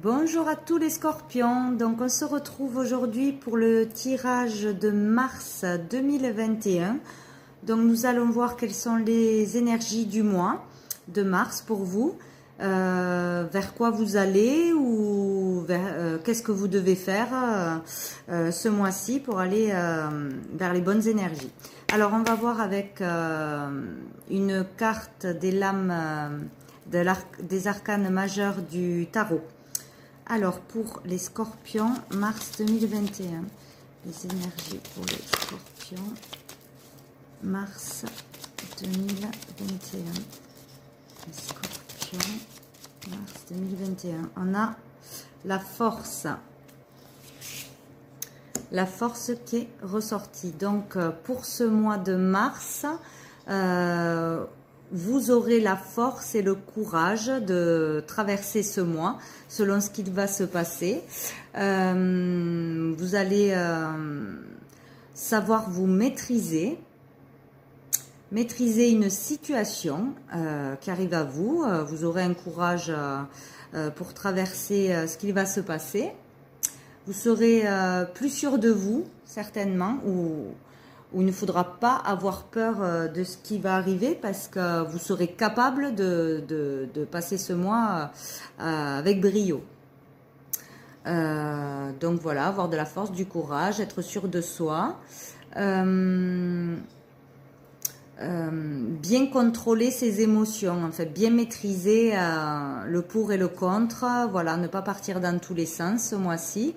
Bonjour à tous les scorpions, donc on se retrouve aujourd'hui pour le tirage de mars 2021. Donc nous allons voir quelles sont les énergies du mois de mars pour vous, vers quoi vous allez ou qu'est-ce que vous devez faire ce mois-ci pour aller vers les bonnes énergies. Alors on va voir avec une carte des lames des arcanes majeurs du tarot. Alors, pour les scorpions, mars 2021, les énergies pour les scorpions, mars 2021, les scorpions, mars 2021, on a la force qui est ressortie. Donc, pour ce mois de mars, vous aurez la force et le courage de traverser ce mois selon ce qu'il va se passer. Vous allez savoir vous maîtriser une situation qui arrive à vous. Vous aurez un courage pour traverser ce qu'il va se passer. Vous serez plus sûr de vous, certainement, ou il ne faudra pas avoir peur de ce qui va arriver parce que vous serez capable de passer ce mois avec brio. Donc voilà, avoir de la force, du courage, être sûr de soi, bien contrôler ses émotions, en fait, bien maîtriser le pour et le contre, voilà, ne pas partir dans tous les sens ce mois-ci.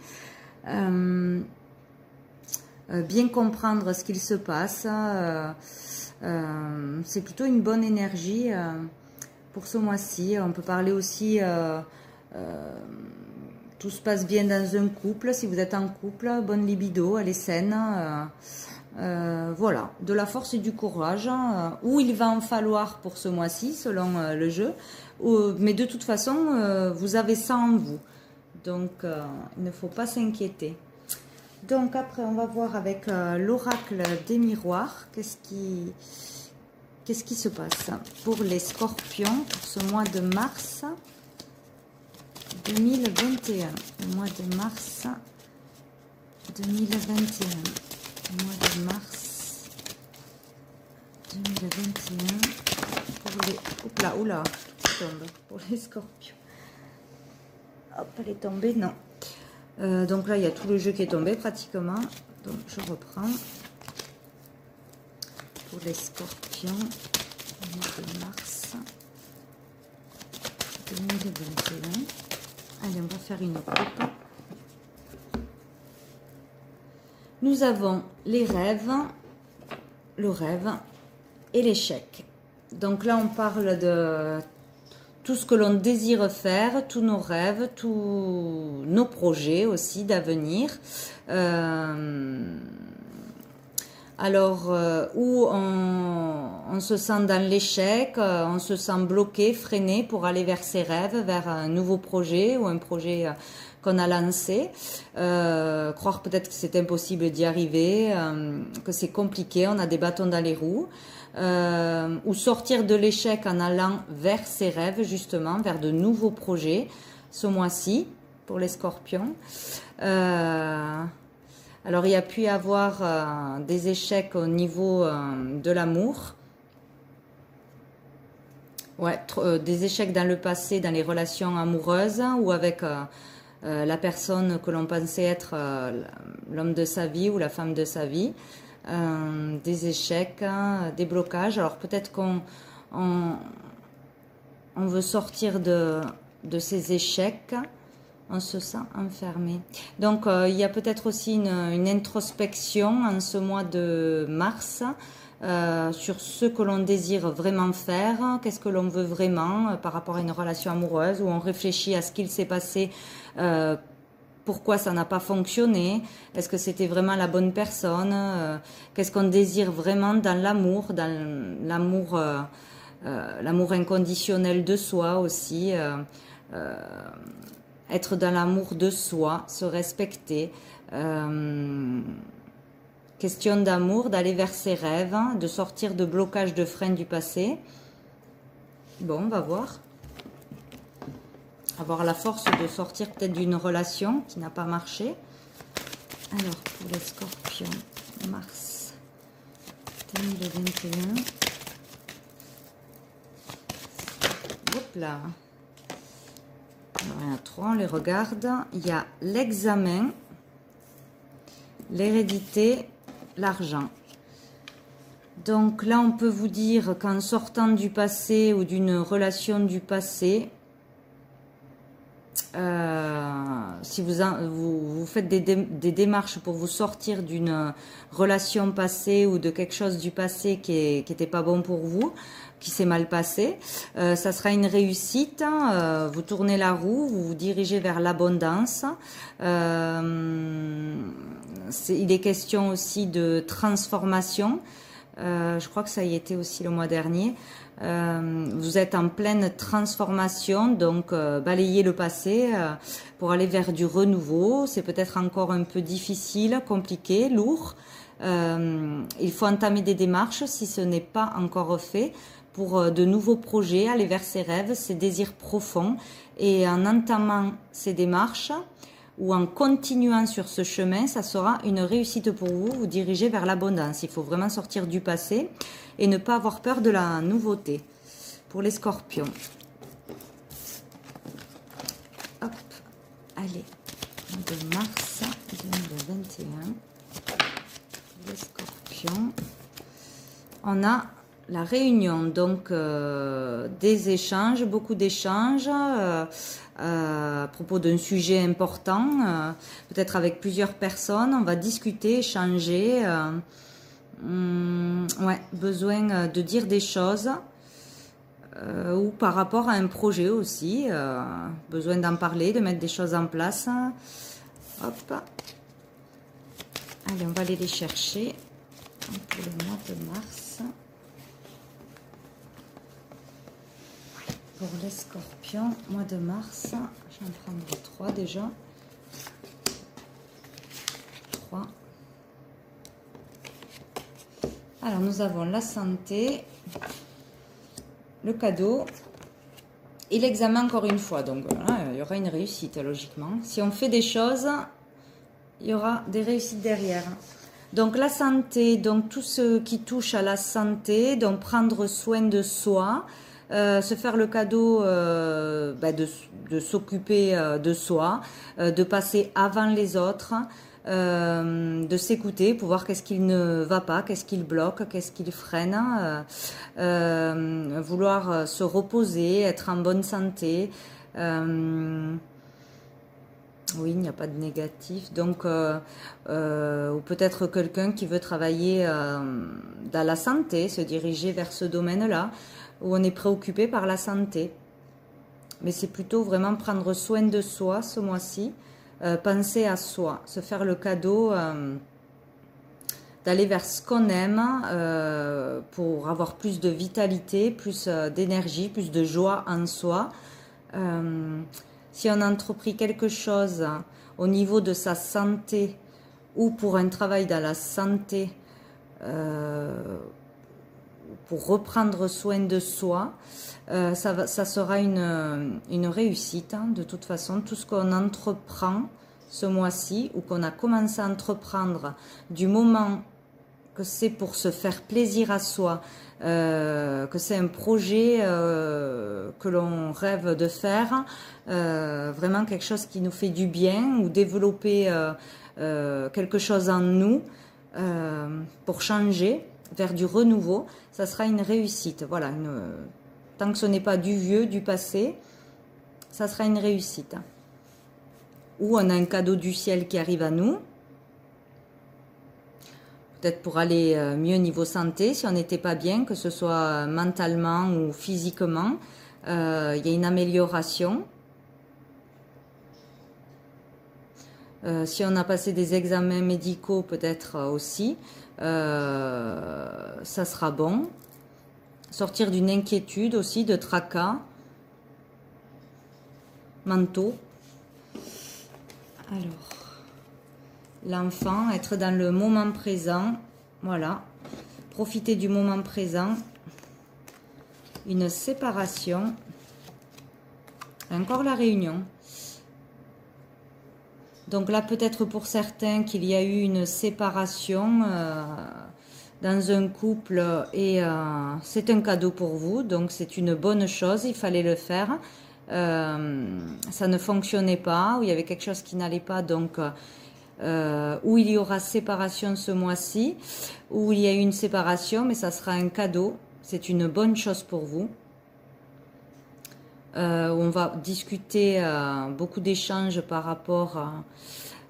Bien comprendre ce qu'il se passe, c'est plutôt une bonne énergie pour ce mois-ci. On peut parler aussi, tout se passe bien dans un couple, si vous êtes en couple, bonne libido, elle est saine, voilà, de la force et du courage, où il va en falloir pour ce mois-ci, selon le jeu, mais de toute façon, vous avez ça en vous, donc il ne faut pas s'inquiéter. Donc après, on va voir avec l'oracle des miroirs, qu'est-ce qui se passe pour les scorpions pour ce mois de mars 2021. Le mois de mars 2021. Le mois de mars 2021 pour les... Oula, tombe pour les scorpions. Hop, elle est tombée, non. Donc là, il y a tout le jeu qui est tombé pratiquement. Donc, je reprends. Pour les scorpions, au mois de mars 2021. Allez, on va faire une coupe. Nous avons les rêves, le rêve et l'échec. Donc là, on parle de tout ce que l'on désire faire, tous nos rêves, tous nos projets aussi d'avenir. Alors, où on se sent dans l'échec, on se sent bloqué, freiné pour aller vers ses rêves, vers un nouveau projet ou un projet qu'on a lancé. Croire peut-être que c'est impossible d'y arriver, que c'est compliqué, on a des bâtons dans les roues. Ou sortir de l'échec en allant vers ses rêves, justement, vers de nouveaux projets, ce mois-ci, pour les scorpions. Alors, il y a pu y avoir des échecs au niveau de l'amour. Ouais, des échecs dans le passé, dans les relations amoureuses, ou avec la personne que l'on pensait être l'homme de sa vie ou la femme de sa vie. Des échecs, des blocages. Alors peut-être qu'on veut sortir de ces échecs, on se sent enfermé. Donc il y a peut-être aussi une introspection en ce mois de mars sur ce que l'on désire vraiment faire, qu'est-ce que l'on veut vraiment par rapport à une relation amoureuse, où on réfléchit à ce qu'il s'est passé, pourquoi ça n'a pas fonctionné, est-ce que c'était vraiment la bonne personne, qu'est-ce qu'on désire vraiment dans l'amour, l'amour inconditionnel de soi aussi, être dans l'amour de soi, se respecter, question d'amour, d'aller vers ses rêves, de sortir de blocage de freins du passé. Bon, on va voir. avoir la force de sortir peut-être d'une relation qui n'a pas marché. Alors, pour les scorpions, mars 2021. Hop là. Alors, il y en a trois, on les regarde. Il y a l'examen, l'hérédité, l'argent. Donc là, on peut vous dire qu'en sortant du passé ou d'une relation du passé, si vous faites des démarches pour vous sortir d'une relation passée ou de quelque chose du passé qui n'était pas bon pour vous, qui s'est mal passé, ça sera une réussite. Vous tournez la roue, vous vous dirigez vers l'abondance. Il est question aussi de transformation. Je crois que ça y était aussi le mois dernier. Vous êtes en pleine transformation, donc balayez le passé pour aller vers du renouveau. C'est peut-être encore un peu difficile, compliqué, lourd. Il faut entamer des démarches si ce n'est pas encore fait pour de nouveaux projets, aller vers ses rêves, ses désirs profonds. Et en entamant ces démarches ou en continuant sur ce chemin, ça sera une réussite pour vous, vous dirigez vers l'abondance. Il faut vraiment sortir du passé et ne pas avoir peur de la nouveauté. Pour les scorpions. Hop, allez, de mars 2021. Les scorpions. On a la réunion, donc des échanges, beaucoup d'échanges à propos d'un sujet important, peut-être avec plusieurs personnes. On va discuter, échanger. Ouais, besoin de dire des choses ou par rapport à un projet aussi. Besoin d'en parler, de mettre des choses en place. Hop. Allez, on va aller les chercher pour le mois de mars. Pour les scorpions, mois de mars, je vais en prendre 3 déjà. 3. Alors, nous avons la santé, le cadeau et l'examen encore une fois. Donc, voilà, il y aura une réussite, logiquement. Si on fait des choses, il y aura des réussites derrière. Donc, la santé, donc tout ce qui touche à la santé, donc prendre soin de soi, se faire le cadeau de s'occuper de soi, de passer avant les autres, de s'écouter pour voir qu'est-ce qu'il ne va pas, qu'est-ce qu'il bloque, qu'est-ce qu'il freine, vouloir se reposer, être en bonne santé. Oui, il n'y a pas de négatif. Donc, ou peut-être quelqu'un qui veut travailler dans la santé, se diriger vers ce domaine-là, où on est préoccupé par la santé. Mais c'est plutôt vraiment prendre soin de soi ce mois-ci, penser à soi, se faire le cadeau d'aller vers ce qu'on aime pour avoir plus de vitalité, plus d'énergie, plus de joie en soi. Si on a entrepris quelque chose au niveau de sa santé ou pour un travail dans la santé, pour reprendre soin de soi, ça sera une réussite. Hein, de toute façon, tout ce qu'on entreprend ce mois-ci ou qu'on a commencé à entreprendre du moment que c'est pour se faire plaisir à soi, que c'est un projet que l'on rêve de faire, vraiment quelque chose qui nous fait du bien ou développer quelque chose en nous pour changer vers du renouveau, ça sera une réussite. Voilà, tant que ce n'est pas du vieux, du passé, ça sera une réussite. Ou on a un cadeau du ciel qui arrive à nous, peut-être pour aller mieux niveau santé, si on n'était pas bien, que ce soit mentalement ou physiquement, il y a une amélioration. Si on a passé des examens médicaux, peut-être aussi, ça sera bon. Sortir d'une inquiétude aussi, de tracas mentaux. Alors, l'enfant, être dans le moment présent, voilà, profiter du moment présent, une séparation, Encore la réunion. Donc là, peut-être pour certains qu'il y a eu une séparation dans un couple et c'est un cadeau pour vous. Donc c'est une bonne chose, il fallait le faire. Ça ne fonctionnait pas, ou il y avait quelque chose qui n'allait pas, donc où il y aura séparation ce mois-ci, où il y a eu une séparation, mais ça sera un cadeau. C'est une bonne chose pour vous. On va discuter beaucoup d'échanges par rapport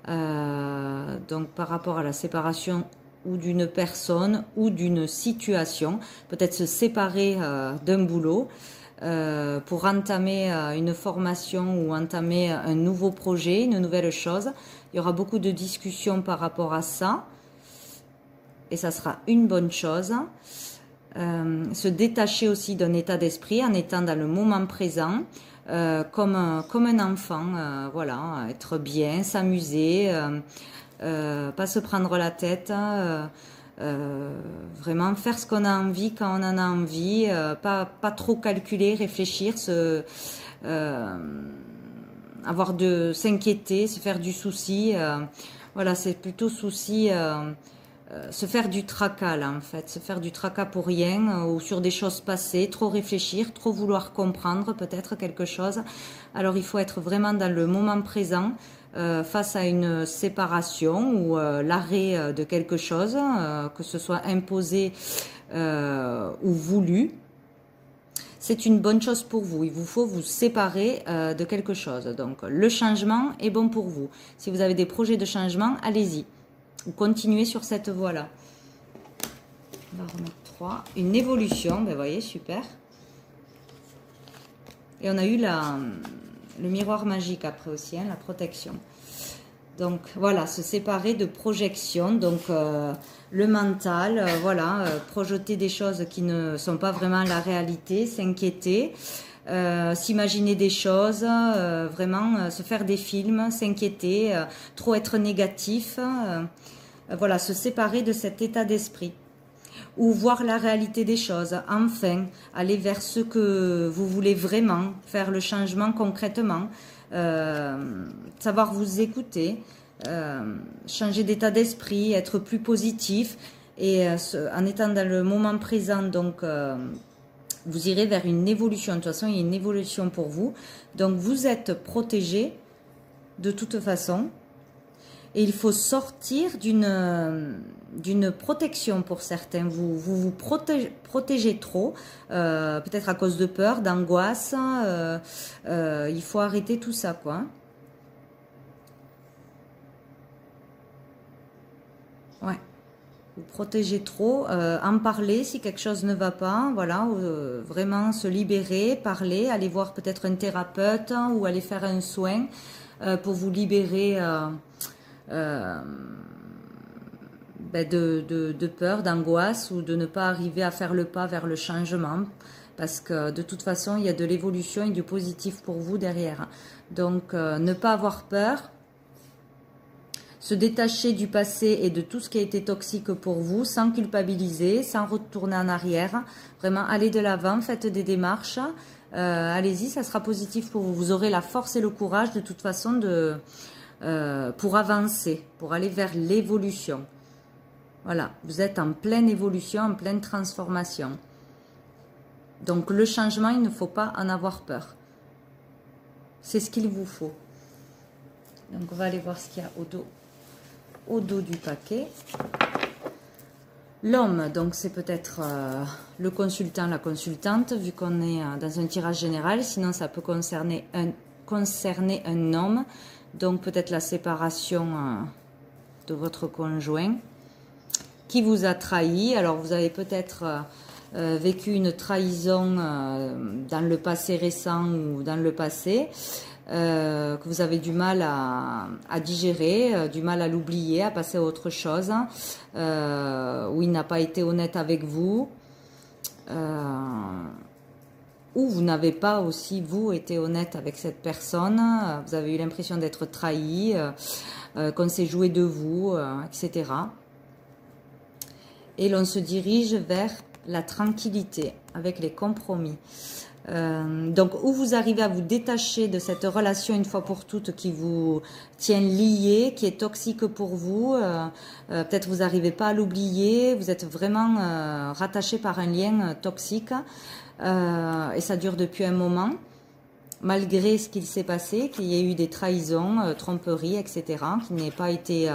donc par rapport à la séparation ou d'une personne ou d'une situation, peut-être se séparer d'un boulot pour entamer une formation ou entamer un nouveau projet, une nouvelle chose. Il y aura beaucoup de discussions par rapport à ça et ça sera une bonne chose. Se détacher aussi d'un état d'esprit en étant dans le moment présent, comme un enfant, voilà, être bien, s'amuser, pas se prendre la tête, vraiment faire ce qu'on a envie quand on en a envie, pas trop calculer, réfléchir, s'inquiéter, se faire du souci, voilà, c'est plutôt souci. Se faire du tracas là en fait, se faire du tracas pour rien ou sur des choses passées, trop réfléchir, trop vouloir comprendre peut-être quelque chose. Alors il faut être vraiment dans le moment présent face à une séparation ou l'arrêt de quelque chose, que ce soit imposé ou voulu. C'est une bonne chose pour vous. Il vous faut vous séparer de quelque chose. Donc le changement est bon pour vous. Si vous avez des projets de changement, allez-y. Ou continuez sur cette voie-là. On va remettre 3. Une évolution, ben vous voyez, super. Et on a eu le miroir magique après aussi, hein, la protection. Donc voilà, se séparer de projection, donc le mental, voilà, projeter des choses qui ne sont pas vraiment la réalité, s'inquiéter. S'imaginer des choses, vraiment se faire des films, s'inquiéter, trop être négatif, voilà, se séparer de cet état d'esprit ou voir la réalité des choses, enfin aller vers ce que vous voulez vraiment, faire le changement concrètement, savoir vous écouter, changer d'état d'esprit, être plus positif et en étant dans le moment présent, donc vous irez vers une évolution. De toute façon, il y a une évolution pour vous. Donc, vous êtes protégé de toute façon. Et il faut sortir d'une protection pour certains. Vous protégez trop, peut-être à cause de peur, d'angoisse. Il faut arrêter tout ça, quoi. Ouais. Vous protégez trop, en parler si quelque chose ne va pas, voilà, vraiment se libérer, parler, aller voir peut-être un thérapeute ou aller faire un soin pour vous libérer de peur, d'angoisse ou de ne pas arriver à faire le pas vers le changement parce que de toute façon il y a de l'évolution et du positif pour vous derrière. Donc ne pas avoir peur. Se détacher du passé et de tout ce qui a été toxique pour vous, sans culpabiliser, sans retourner en arrière. Vraiment, allez de l'avant, faites des démarches. Allez-y, ça sera positif pour vous. Vous aurez la force et le courage de toute façon pour avancer, pour aller vers l'évolution. Voilà, vous êtes en pleine évolution, en pleine transformation. Donc le changement, il ne faut pas en avoir peur. C'est ce qu'il vous faut. Donc on va aller voir ce qu'il y a au dos du paquet. L'homme, donc c'est peut-être le consultant, la consultante, vu qu'on est dans un tirage général, sinon ça peut concerner un homme, donc peut-être la séparation de votre conjoint qui vous a trahi. Alors vous avez peut-être vécu une trahison dans le passé récent ou dans le passé, que vous avez du mal à digérer, du mal à l'oublier, à passer à autre chose, où il n'a pas été honnête avec vous, ou vous n'avez pas aussi, vous, été honnête avec cette personne, vous avez eu l'impression d'être trahi, qu'on s'est joué de vous, etc. Et l'on se dirige vers la tranquillité avec les compromis. Donc, ou vous arrivez à vous détacher de cette relation une fois pour toutes qui vous tient lié, qui est toxique pour vous. Peut-être vous n'arrivez pas à l'oublier, vous êtes vraiment rattaché par un lien toxique et ça dure depuis un moment, malgré ce qu'il s'est passé, qu'il y ait eu des trahisons, tromperies, etc., qui n'aient pas été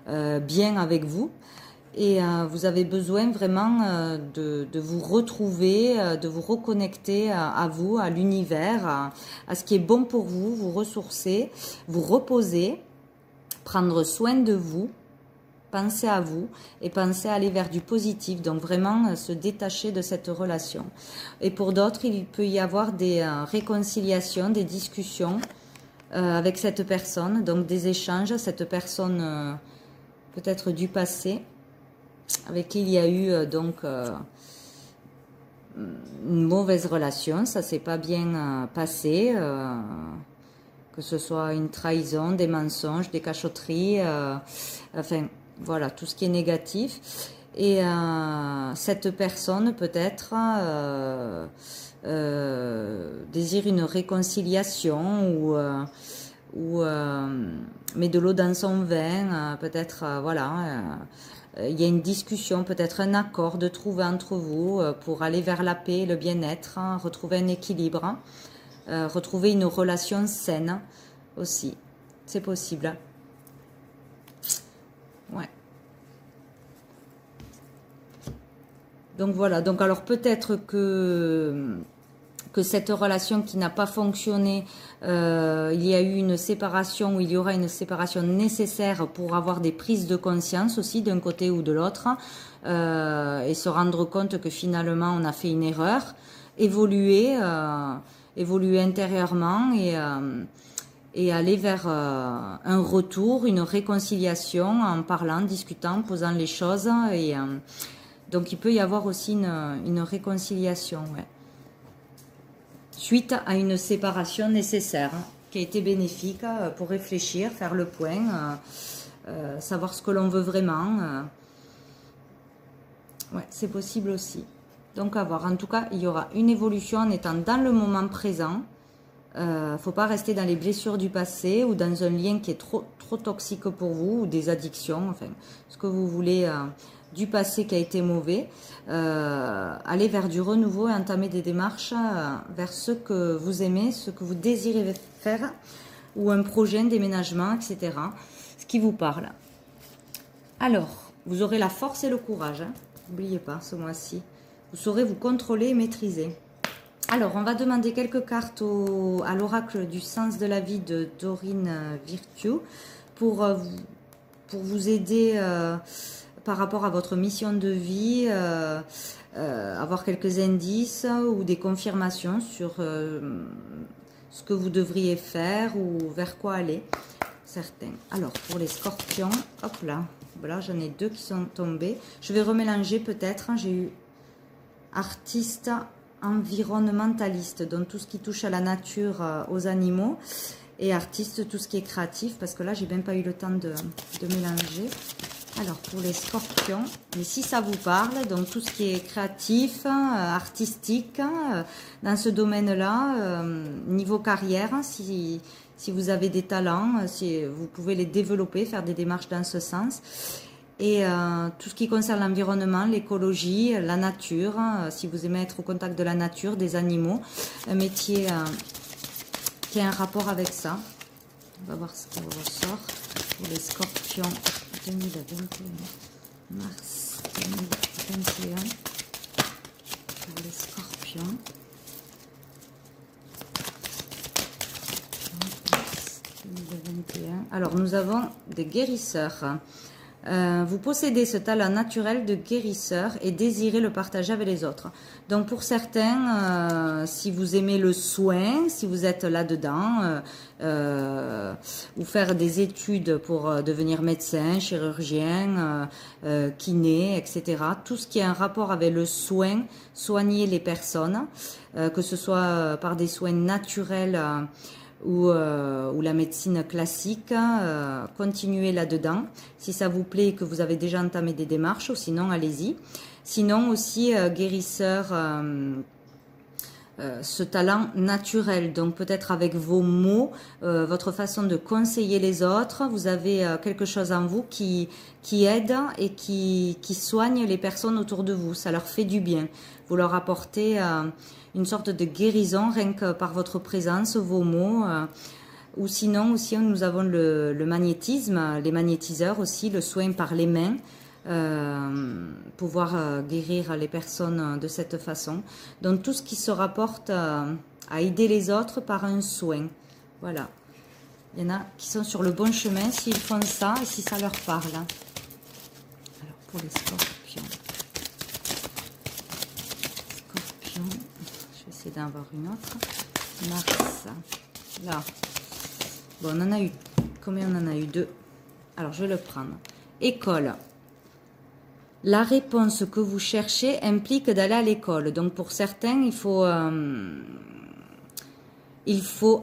bien avec vous. Et vous avez besoin vraiment de vous retrouver, de vous reconnecter à vous, à l'univers, à ce qui est bon pour vous, vous ressourcer, vous reposer, prendre soin de vous, penser à vous et penser à aller vers du positif. Donc vraiment se détacher de cette relation. Et pour d'autres, il peut y avoir des réconciliations, des discussions avec cette personne, donc des échanges, cette personne peut-être du passé, avec qui il y a eu une mauvaise relation, ça s'est pas bien passé, que ce soit une trahison, des mensonges, des cachotteries, enfin voilà, tout ce qui est négatif. Et cette personne peut-être désire une réconciliation ou met de l'eau dans son vin, peut-être voilà. Il y a une discussion, peut-être un accord de trouver entre vous pour aller vers la paix, le bien-être, retrouver un équilibre, retrouver une relation saine aussi. C'est possible. Ouais. Donc voilà, donc alors peut-être que cette relation qui n'a pas fonctionné, il y a eu une séparation ou il y aura une séparation nécessaire pour avoir des prises de conscience aussi d'un côté ou de l'autre et se rendre compte que finalement on a fait une erreur, évoluer intérieurement et aller vers un retour, une réconciliation en parlant, discutant, posant les choses et donc il peut y avoir aussi une réconciliation, ouais. Suite à une séparation nécessaire, qui a été bénéfique pour réfléchir, faire le point, savoir ce que l'on veut vraiment. Ouais, c'est possible aussi. Donc à voir. En tout cas, il y aura une évolution en étant dans le moment présent. Faut pas rester dans les blessures du passé ou dans un lien qui est trop toxique pour vous ou des addictions, enfin, ce que vous voulez du passé qui a été mauvais. Aller vers du renouveau et entamer des démarches vers ce que vous aimez, ce que vous désirez faire ou un projet, un déménagement, etc. Ce qui vous parle. Alors, vous aurez la force et le courage. N'oubliez pas, ce mois-ci. Vous saurez vous contrôler et maîtriser. Alors, on va demander quelques cartes à l'oracle du sens de la vie de Dorine Virtue pour vous aider par rapport à votre mission de vie, avoir quelques indices ou des confirmations sur ce que vous devriez faire ou vers quoi aller. Certains. Alors, pour les scorpions, hop là, voilà, j'en ai deux qui sont tombés. Je vais remélanger peut-être. J'ai eu artiste, environnementaliste, donc tout ce qui touche à la nature, aux animaux, et artiste, tout ce qui est créatif, parce que là, j'ai même pas eu le temps de mélanger. Alors, pour les scorpions, mais si ça vous parle, donc tout ce qui est créatif, artistique, dans ce domaine-là, niveau carrière, si vous avez des talents, si vous pouvez les développer, faire des démarches dans ce sens. Et tout ce qui concerne l'environnement, l'écologie, la nature, si vous aimez être au contact de la nature, des animaux, un métier qui a un rapport avec ça. On va voir ce qui ressort pour les scorpions 2021, mars 2021, pour les scorpions. Mars 2021. Alors, nous avons des guérisseurs. Vous possédez ce talent naturel de guérisseur et désirez le partager avec les autres. Donc pour certains, si vous aimez le soin, si vous êtes là-dedans, ou faire des études pour devenir médecin, chirurgien, kiné, etc. Tout ce qui a un rapport avec le soin, soigner les personnes, que ce soit par des soins naturels ou la médecine classique, continuez là-dedans. Si ça vous plaît et que vous avez déjà entamé des démarches, ou sinon, allez-y. Sinon aussi, guérisseur ce talent naturel. Donc peut-être avec vos mots, votre façon de conseiller les autres, vous avez quelque chose en vous qui aide et qui soigne les personnes autour de vous. Ça leur fait du bien. Vous leur apportez une sorte de guérison rien que par votre présence, vos mots. Ou sinon aussi nous avons le magnétisme, les magnétiseurs aussi, le soin par les mains. Pouvoir guérir les personnes de cette façon. Donc tout ce qui se rapporte à aider les autres par un soin. Voilà. Il y en a qui sont sur le bon chemin s'ils font ça et si ça leur parle. Alors pour les scorpions. Scorpion. Je vais essayer d'en avoir une autre. Mars. Là. Bon, on en a eu. Combien on en a eu? 2. Alors je vais le prendre. École. La réponse que vous cherchez implique d'aller à l'école. Donc pour certains, il faut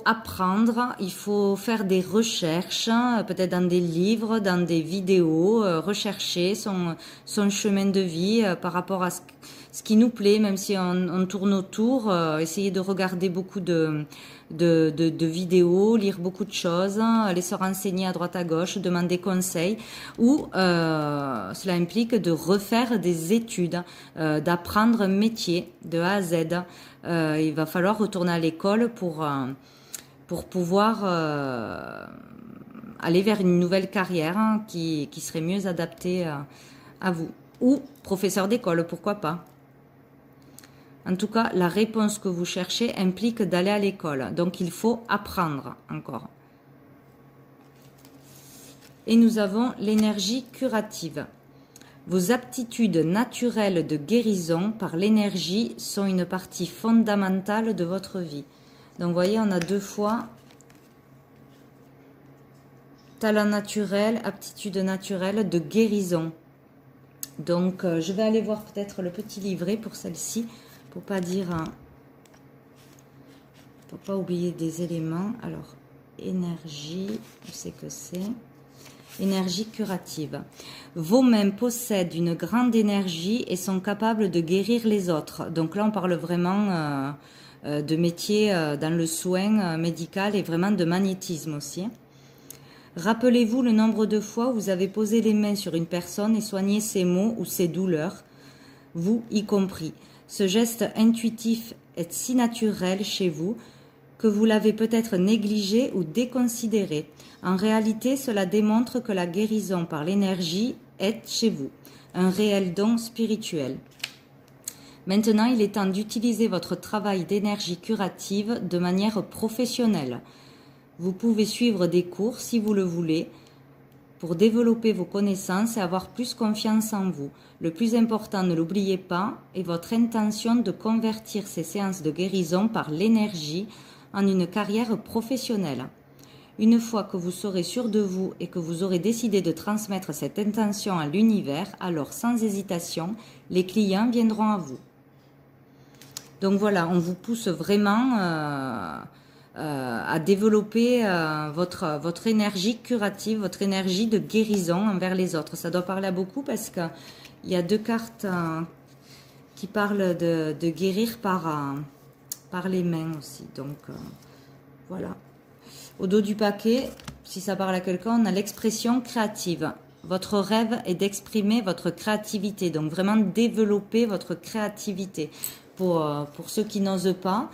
apprendre, il faut faire des recherches, peut-être dans des livres, dans des vidéos, rechercher son chemin de vie par rapport à ce qui nous plaît, même si on tourne autour, essayer de regarder beaucoup de vidéos, lire beaucoup de choses, aller se renseigner à droite à gauche, demander conseil, ou cela implique de refaire des études, d'apprendre un métier de A à Z. Il va falloir retourner à l'école pour pouvoir aller vers une nouvelle carrière qui serait mieux adaptée à vous. Ou professeur d'école, pourquoi pas. En tout cas, la réponse que vous cherchez implique d'aller à l'école. Donc, il faut apprendre encore. Et nous avons l'énergie curative. Vos aptitudes naturelles de guérison par l'énergie sont une partie fondamentale de votre vie. Donc, vous voyez, on a 2 fois talent naturel, aptitude naturelle de guérison. Donc, je vais aller voir peut-être le petit livret pour celle-ci. Pour pas dire, pour pas oublier des éléments. Alors, énergie, je sais que c'est énergie curative. Vos mains possèdent une grande énergie et sont capables de guérir les autres. Donc là, on parle vraiment de métier dans le soin médical et vraiment de magnétisme aussi. Rappelez-vous le nombre de fois où vous avez posé les mains sur une personne et soigné ses maux ou ses douleurs, vous y compris. Ce geste intuitif est si naturel chez vous que vous l'avez peut-être négligé ou déconsidéré. En réalité, cela démontre que la guérison par l'énergie est chez vous, un réel don spirituel. Maintenant, il est temps d'utiliser votre travail d'énergie curative de manière professionnelle. Vous pouvez suivre des cours si vous le voulez, pour développer vos connaissances et avoir plus confiance en vous. Le plus important, ne l'oubliez pas, est votre intention de convertir ces séances de guérison par l'énergie en une carrière professionnelle. Une fois que vous serez sûr de vous et que vous aurez décidé de transmettre cette intention à l'univers, alors sans hésitation, les clients viendront à vous. Donc voilà, on vous pousse vraiment à développer votre énergie curative, votre énergie de guérison envers les autres. Ça doit parler à beaucoup parce qu'il y a 2 cartes qui parlent de guérir par les mains aussi. Donc voilà. Au dos du paquet, si ça parle à quelqu'un, on a l'expression créative. Votre rêve est d'exprimer votre créativité, donc vraiment développer votre créativité. Pour ceux qui n'osent pas,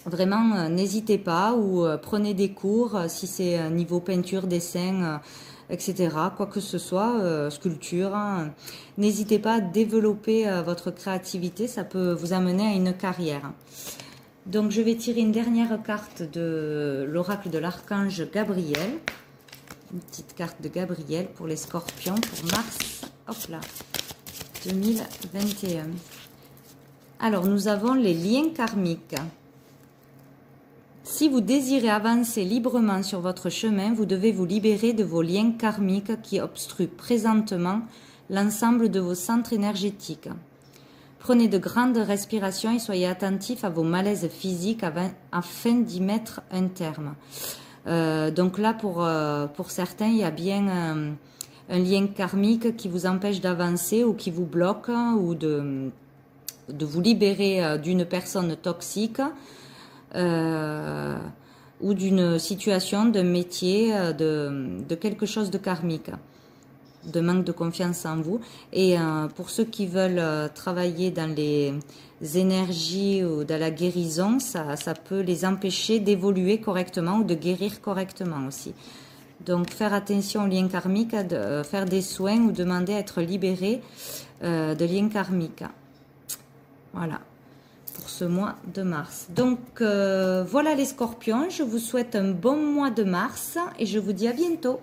vraiment n'hésitez pas ou prenez des cours si c'est niveau peinture, dessin, etc. Quoi que ce soit, sculpture. N'hésitez pas à développer votre créativité, ça peut vous amener à une carrière. Donc je vais tirer une dernière carte de l'oracle de l'archange Gabriel. Une petite carte de Gabriel pour les scorpions, pour mars, hop là, 2021. Alors nous avons les liens karmiques. Si vous désirez avancer librement sur votre chemin, vous devez vous libérer de vos liens karmiques qui obstruent présentement l'ensemble de vos centres énergétiques. Prenez de grandes respirations et soyez attentifs à vos malaises physiques afin d'y mettre un terme. Donc là, pour certains, il y a bien un lien karmique qui vous empêche d'avancer ou qui vous bloque ou de vous libérer d'une personne toxique ou d'une situation, d'un métier, de quelque chose de karmique, de manque de confiance en vous. Et pour ceux qui veulent travailler dans les énergies ou dans la guérison, ça peut les empêcher d'évoluer correctement ou de guérir correctement aussi. Donc faire attention aux liens karmiques, faire des soins ou demander à être libéré de liens karmiques. Voilà, pour ce mois de mars. Donc voilà les scorpions, je vous souhaite un bon mois de mars et je vous dis à bientôt.